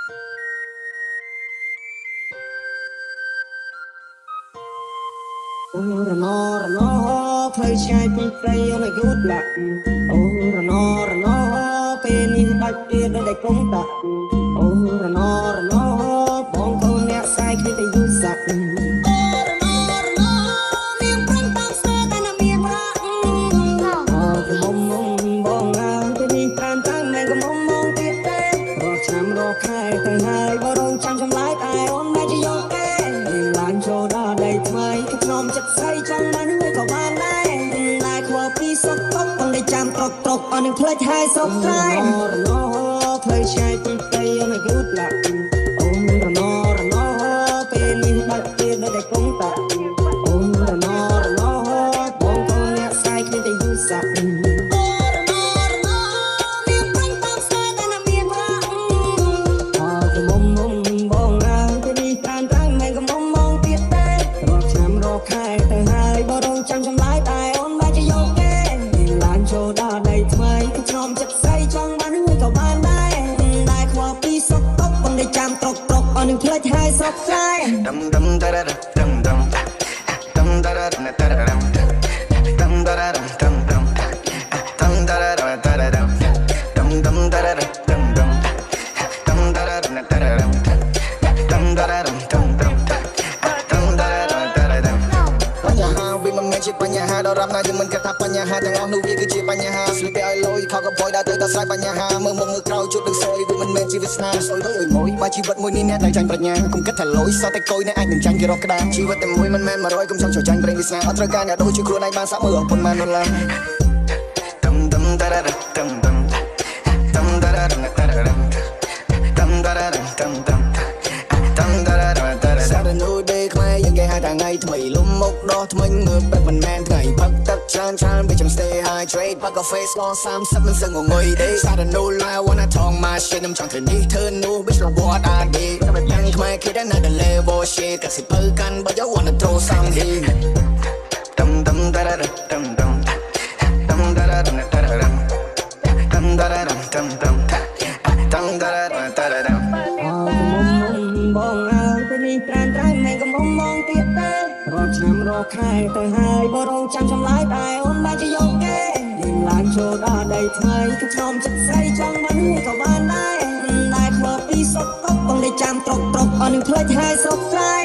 អូរណរណផ្លូវឆ្ងាយពីព្រៃអូនយូរឡាក់អូរណរណពេលនេះដាច់ទៀតដោយតែគុំតាក់អូរណរណបងកូនអ្នកស្រីគ្នាតែយូរសាក់អូរណរណមានប្រឹងតាមស្នេហ៍តែនៅមានប្រាក់អូកុំមុំបងអើពេលនេះតាមតាមមិនកុំមុំទៀតទេរកឆ្នាំរកខែទៅហើយបរងចាំចម្លើយតែអូនមិនជាយកទេឡើងចូលដល់ដីថ្មីខ្ញុំចិត្តស្រីចង់បានមួយក៏បានដែរតែខ្វល់ពីសុខទុក្ខបងได้ចាំត្រកត្រកអស់នឹងផ្លេចហើយសុខស្រាយរណោផ្លូវឆ្ងាយពីព្រៃអូនយូរឡាក់អូនរណោពេលនេះដាច់ទៀតដោយតែគុំតាក់អូនរណោបងកូនអ្នកស្រីគ្នាតែយូរសាក់ខែទៅហើយបរងចាំចម្លើយតែអូនមិនជាយកទេឡើងចូលដល់ដីថ្មីខ្ញុំចិត្តស្រីចង់បានមួយក៏បានដែរតែខ្វល់ពីសុខទុក្ខបងได้ចាំត្រកត្រកអស់នឹងផ្លេចហើយសុខស្រាយdum dum da da dum dum dum da da da da da dum dum da da dum dum dum da da da da da dum dum dum da da dum dum dum da da da da da dum dum da da dum dum dumបញ្ជាបញ្ហាដល់រាប់ណាយើងមិនគិតថាបញ្ហាទាំងអស់នោះវាគឺជាបញ្ហាស្លៀកពាក់ឲ្យលយខកកំផយដល់ទៅដោះស្រាយបញ្ហាមើលមុខមើលក្រោយជួបនឹងសយវាមិនមែនជាវាសនាសយដូចអុយមួយបើជីវិតមួយនេះអ្នកត្រូវចាញ់ប្រាជ្ញាកុំគិតថាលយសតតែកុយអ្នកអាចនឹងចាញ់គេរកក្តារជីវិតតែមួយមិនមែន100កុំចង់ចូលចាញ់ប្រេងវាសនាអត់ត្រូវការអ្នកដូចជាខ្លួនឯងបានសាក់មើលអស់ប៉ុន្មានដុល្លារដុំដុំតារ៉ាដុំដុំដុំតារ៉ាដុំតារ៉ាដុំដុំតារ៉ាដុំដុំដុំដុំតារ៉ាដុំតារ៉ាសារនូដេខ្មែរយើងគេហៅថាថ្ងៃថ្មីលំមុខដោះថ្មិញមើលបែបមិនមែនថ្ងៃផឹកទឹកច្រើនពេលចាំ stay hydrate ផឹកកាហ្វេស្ករ30មិនសឹងងុយទេសារនូឡាវណាថងមកshit ខ្ញុំចង់ធ្វើនេះធ្វើនោះ bitch what I did យ៉ាងខ្មែរគេដែរនៅ level shit កសិពើកាន់បើ you wanna throw some heat ដុំដុំតារ៉ាដុំដុំដុំតារ៉ាដុំតារ៉ាដុំដុំតារ៉ាដុំដុំដុំដុំតារ៉ាដុំតារ៉ាដុំបងអើពេលនេះត្រានមិនកំពុងមองទៀតទេរកឆ្នាំរកខែទៅហើយបរងចាំចម្លើយតែអូនមិនជាយកទេឡើងចូលដល់ដីថ្មីខ្ញុំចិត្តស្រីចង់បានមួយក៏បានដែរតែខ្វល់ពីសុខទុក្ខបងได้ចាំត្រកត្រកអស់នឹងផ្លេចហើយសុខស្រាយ